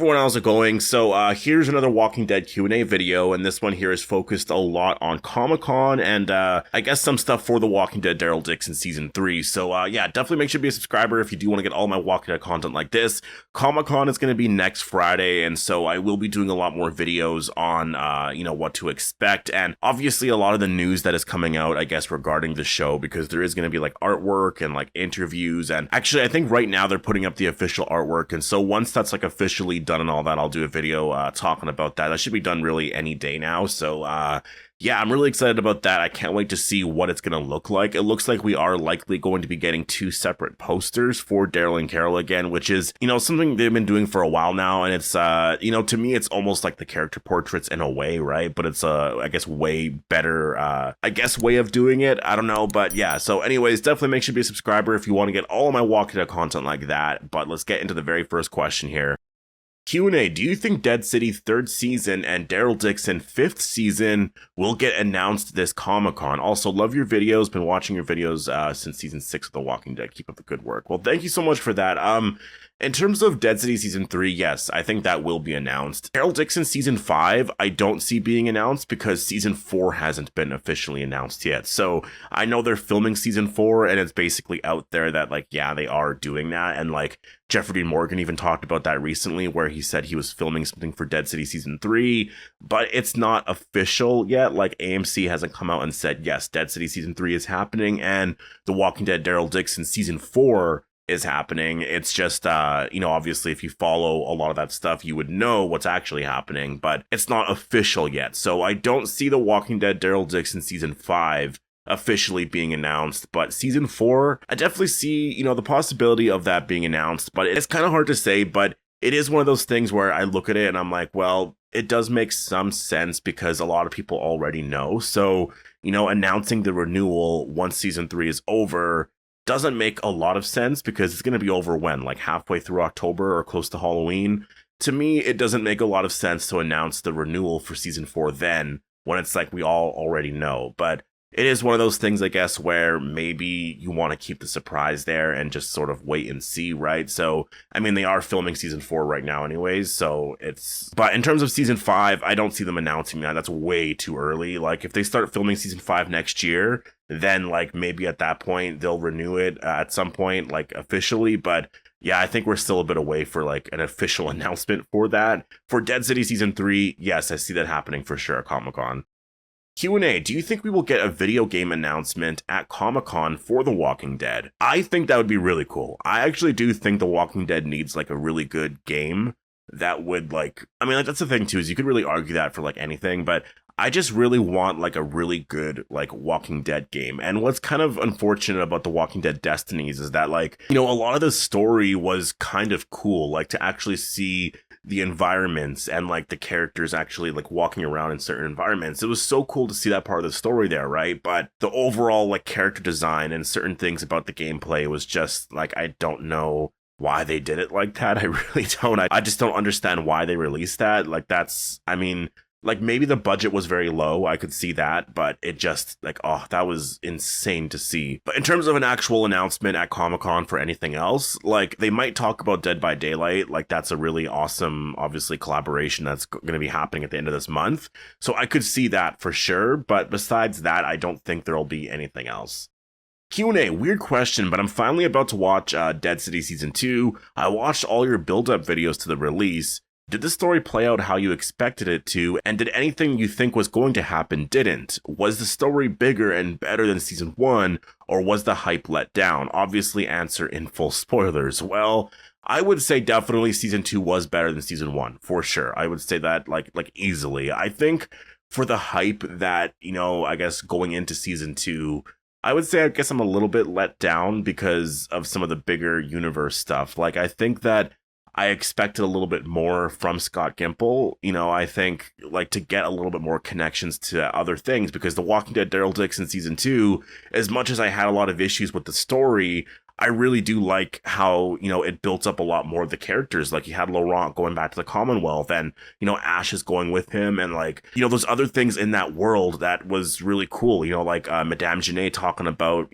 Hey everyone, how's it going? So here's another Walking Dead Q&A video, and this one here is focused a lot on Comic-Con and I guess some stuff for The Walking Dead Daryl Dixon Season 3. So yeah, definitely make sure to be a subscriber if you do want to get all my Walking Dead content like this. Comic-Con is going to be next Friday, and so I will be doing a lot more videos on, what to expect, and obviously a lot of the news that is coming out, I guess, regarding the show, because there is going to be like artwork and like interviews, and actually I think right now they're putting up the official artwork, and so once that's like officially done and all that, I'll do a video talking about that. That should be done really any day now. So yeah, I'm really excited about that. I can't wait to see what it's going to look like. It looks like we are likely going to be getting two separate posters for Daryl and Carol again, which is, something they've been doing for a while now. And it's, to me, it's almost like the character portraits in a way, right? But it's I guess, way better, way of doing it. I don't know. But yeah, so anyways, definitely make sure to be a subscriber if you want to get all of my Walking Dead content like that. But let's get into the very first question here. Q&A, do you think Dead City 3rd season and Daryl Dixon 5th season will get announced this Comic-Con? Also, love your videos, been watching your videos since season 6 of The Walking Dead. Keep up the good work. Well, thank you so much for that. In terms of Dead City Season 3, yes, I think that will be announced. Daryl Dixon Season 5, I don't see being announced because Season 4 hasn't been officially announced yet. So I know they're filming Season 4, and it's basically out there that, yeah, they are doing that. And, Jeffrey Dean Morgan even talked about that recently, where he said he was filming something for Dead City Season 3, but it's not official yet. AMC hasn't come out and said, yes, Dead City Season 3 is happening, and The Walking Dead Daryl Dixon Season 4 is happening. It's just, obviously if you follow a lot of that stuff, you would know what's actually happening, but it's not official yet. So I don't see The Walking Dead Daryl Dixon Season 5 officially being announced, but Season 4, I definitely see, the possibility of that being announced, but it's kind of hard to say, but it is one of those things where I look at it and I'm like, well, it does make some sense because a lot of people already know. So, announcing the renewal once Season 3 is over doesn't make a lot of sense because it's going to be over when, halfway through October or close to Halloween. To me, it doesn't make a lot of sense to announce the renewal for Season 4 then, when it's we all already know. But it is one of those things, I guess, where maybe you want to keep the surprise there and just sort of wait and see, right? So, they are filming Season 4 right now anyways, so but in terms of Season 5, I don't see them announcing that. That's way too early. If they start filming Season 5 next year, then, maybe at that point, they'll renew it at some point, officially, but yeah, I think we're still a bit away for, an official announcement for that. For Dead City Season 3, yes, I see that happening for sure at Comic-Con. Q&A, do you think we will get a video game announcement at Comic-Con for The Walking Dead? I think that would be really cool. I actually do think The Walking Dead needs, a really good game that would, that's the thing, too, is you could really argue that for, anything, but I just really want, a really good, Walking Dead game. And what's kind of unfortunate about The Walking Dead Destinies is that, a lot of the story was kind of cool, to actually see the environments and the characters actually walking around in certain environments. It was so cool to see that part of the story there, right? But the overall character design and certain things about the gameplay was just I don't know why they did it like that. I really don't. I just don't understand why they released that. Maybe the budget was very low, I could see that, but it just, that was insane to see. But in terms of an actual announcement at Comic-Con for anything else, they might talk about Dead by Daylight, that's a really awesome, obviously, collaboration that's going to be happening at the end of this month. So I could see that for sure, but besides that, I don't think there'll be anything else. Q&A, weird question, but I'm finally about to watch Dead City Season 2. I watched all your build-up videos to the release. Did the story play out how you expected it to, and did anything you think was going to happen didn't? Was the story bigger and better than Season 1, or was the hype let down? Obviously answer in full spoilers. Well, I would say definitely Season 2 was better than Season 1, for sure. I would say that, easily. I think for the hype that, I guess going into Season 2, I would say I guess I'm a little bit let down because of some of the bigger universe stuff. I think that I expected a little bit more from Scott Gimple, I think, to get a little bit more connections to other things, because The Walking Dead Daryl Dixon Season 2, as much as I had a lot of issues with the story, I really do like how, it built up a lot more of the characters. You had Laurent going back to the Commonwealth, and, Ash is going with him, and, those other things in that world that was really cool, Madame Janae talking about,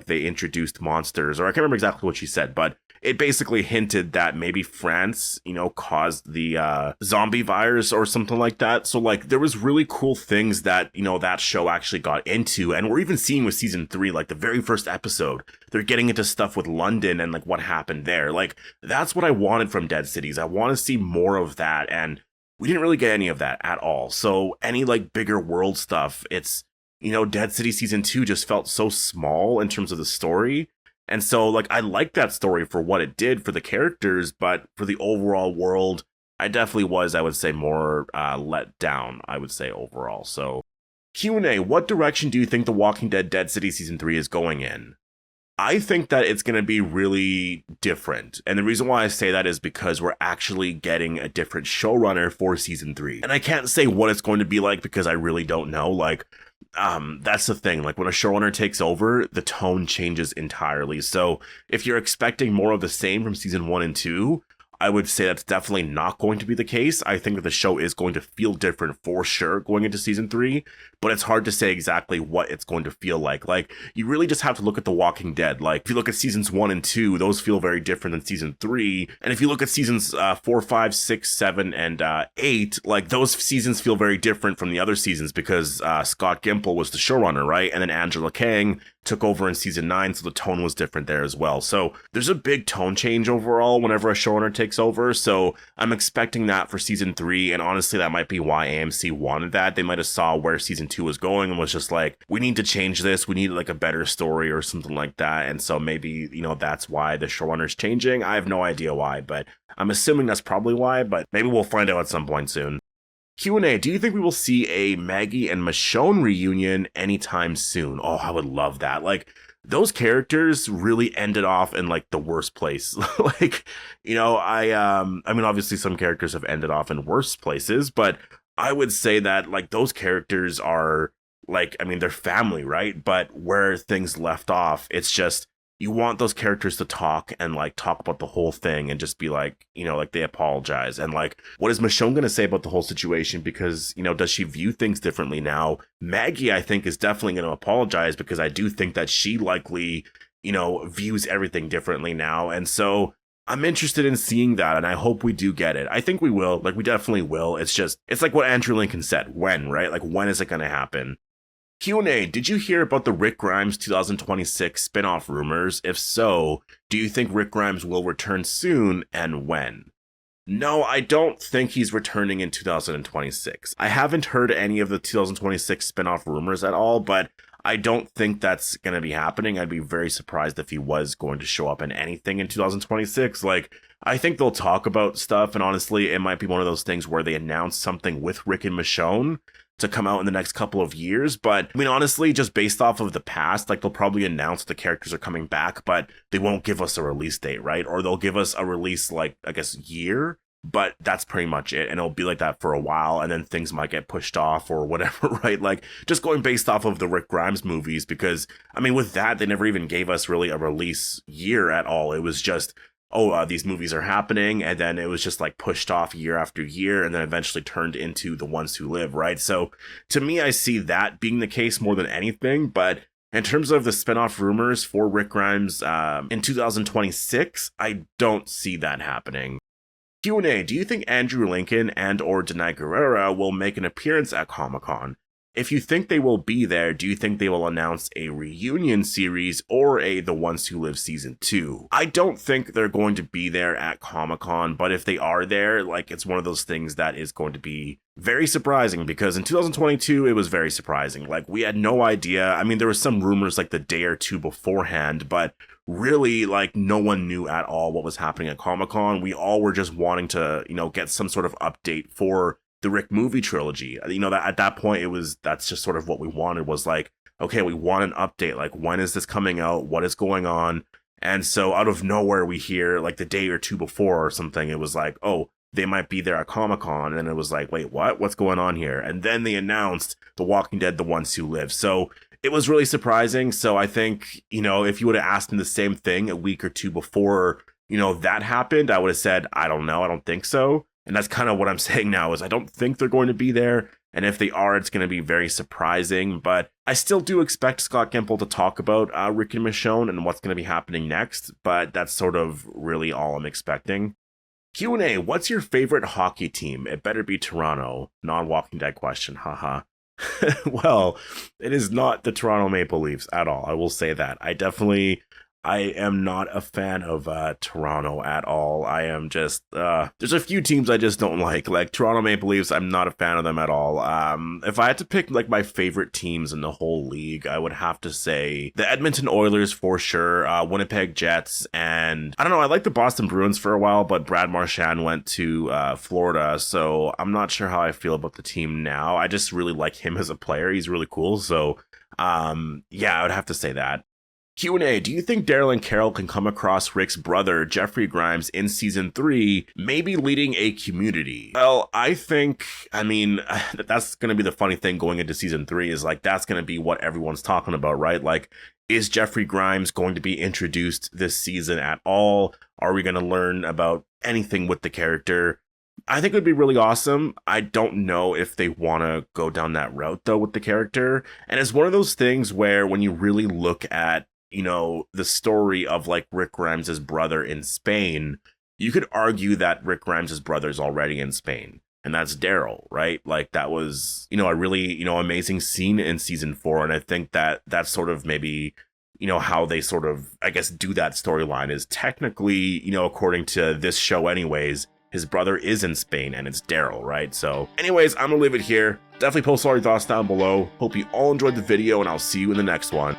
they introduced monsters, or I can't remember exactly what she said, but it basically hinted that maybe France, caused the zombie virus or something like that. So like there was really cool things that, that show actually got into. And we're even seeing with season 3, like the very first episode, they're getting into stuff with London and like what happened there. Like that's what I wanted from Dead Cities. I want to see more of that. And we didn't really get any of that at all. So any like bigger world stuff, it's, Dead City season 2 just felt so small in terms of the story. And so, like, I like that story for what it did for the characters, but for the overall world, I definitely was, I would say, more let down, I would say, overall. So, Q&A, what direction do you think The Walking Dead Dead City Season 3 is going in? I think that it's going to be really different. And the reason why I say that is because we're actually getting a different showrunner for Season 3. And I can't say what it's going to be like because I really don't know. Like, that's the thing. Like when a showrunner takes over, the tone changes entirely. So if you're expecting more of the same from season 1 and 2, I would say that's definitely not going to be the case. I think that the show is going to feel different for sure going into season 3, but it's hard to say exactly what it's going to feel like. Like, you really just have to look at The Walking Dead. Like, if you look at seasons 1 and 2, those feel very different than season 3. And if you look at seasons 4, 5, 6, 7, and 8, like, those seasons feel very different from the other seasons because Scott Gimple was the showrunner, right? And then Angela Kang took over in season 9, so the tone was different there as well. So there's a big tone change overall whenever a showrunner takes over, so I'm expecting that for season 3, and honestly that might be why AMC wanted that. They might have saw where season 2 was going and was just like, we need to change this, we need like a better story or something like that, and so maybe, that's why the showrunner's changing. I have no idea why, but I'm assuming that's probably why, but maybe we'll find out at some point soon. Q&A, do you think we will see a Maggie and Michonne reunion anytime soon? Oh, I would love that. Like, those characters really ended off in like the worst place. Like, I mean, obviously some characters have ended off in worse places, but I would say that like those characters are like, I mean, they're family, right? But where things left off, it's just, you want those characters to talk and like talk about the whole thing and just be like, like they apologize. And like, what is Michonne going to say about the whole situation? Because, does she view things differently now? Maggie, I think, is definitely going to apologize because I do think that she likely, views everything differently now. And so I'm interested in seeing that. And I hope we do get it. I think we will. Like, we definitely will. It's just, it's like what Andrew Lincoln said. When, right? Like, when is it going to happen? Q&A, did you hear about the Rick Grimes 2026 spin-off rumors? If so, do you think Rick Grimes will return soon, and when? No, I don't think he's returning in 2026. I haven't heard any of the 2026 spin-off rumors at all, but I don't think that's going to be happening. I'd be very surprised if he was going to show up in anything in 2026. Like, I think they'll talk about stuff, and honestly, it might be one of those things where they announce something with Rick and Michonne to come out in the next couple of years. But I mean, honestly, just based off of the past, like they'll probably announce the characters are coming back, but they won't give us a release date, right? Or they'll give us a release, like, I guess, year, but that's pretty much it. And it'll be like that for a while, and then things might get pushed off or whatever, right? Like, just going based off of the Rick Grimes movies, because I mean, with that, they never even gave us really a release year at all. It was just, these movies are happening, and then it was just like pushed off year after year, and then eventually turned into The Ones Who Live, right? So to me, I see that being the case more than anything. But in terms of the spinoff rumors for Rick Grimes in 2026, I don't see that happening. Q&A, do you think Andrew Lincoln and or Danai Gurira will make an appearance at Comic-Con? If you think they will be there, do you think they will announce a reunion series or a The Ones Who Live Season 2? I don't think they're going to be there at Comic-Con, but if they are there, like, it's one of those things that is going to be very surprising, because in 2022, it was very surprising. Like, we had no idea. I mean, there was some rumors like the day or two beforehand, but really, like, no one knew at all what was happening at Comic-Con. We all were just wanting to, get some sort of update for the Rick movie trilogy. That at that point, that's just sort of what we wanted, was like, okay, we want an update. Like, when is this coming out? What is going on? And so out of nowhere, we hear like the day or two before or something, it was like, oh, they might be there at Comic-Con. And it was like, wait, what? What's going on here? And then they announced The Walking Dead, The Ones Who Live. So it was really surprising. So I think, if you would have asked them the same thing a week or two before, that happened, I would have said, I don't know. I don't think so. And that's kind of what I'm saying now, is I don't think they're going to be there. And if they are, it's going to be very surprising. But I still do expect Scott Gimple to talk about Rick and Michonne and what's going to be happening next. But that's sort of really all I'm expecting. Q&A, what's your favorite hockey team? It better be Toronto. Non-Walking Dead question, haha. Well, it is not the Toronto Maple Leafs at all. I will say that. I am not a fan of Toronto at all. I am just, there's a few teams I just don't like Toronto Maple Leafs. I'm not a fan of them at all. If I had to pick like my favorite teams in the whole league, I would have to say the Edmonton Oilers for sure, Winnipeg Jets, and I don't know, I like the Boston Bruins for a while, but Brad Marchand went to Florida, so I'm not sure how I feel about the team now. I just really like him as a player. He's really cool, so yeah, I would have to say that. Q&A, do you think Daryl and Carol can come across Rick's brother, Jeffrey Grimes, in season 3, maybe leading a community? Well, that's going to be the funny thing going into season 3, is like, that's going to be what everyone's talking about, right? Like, is Jeffrey Grimes going to be introduced this season at all? Are we going to learn about anything with the character? I think it would be really awesome. I don't know if they want to go down that route, though, with the character. And it's one of those things where when you really look at the story of like Rick Grimes' brother in Spain, you could argue that Rick Grimes' brother is already in Spain, and that's Daryl, right? Like, that was, a really, amazing scene in season 4. And I think that that's sort of maybe, how they sort of, I guess, do that storyline is technically, according to this show anyways, his brother is in Spain and it's Daryl, right? So anyways, I'm gonna leave it here. Definitely post all your thoughts down below. Hope you all enjoyed the video, and I'll see you in the next one.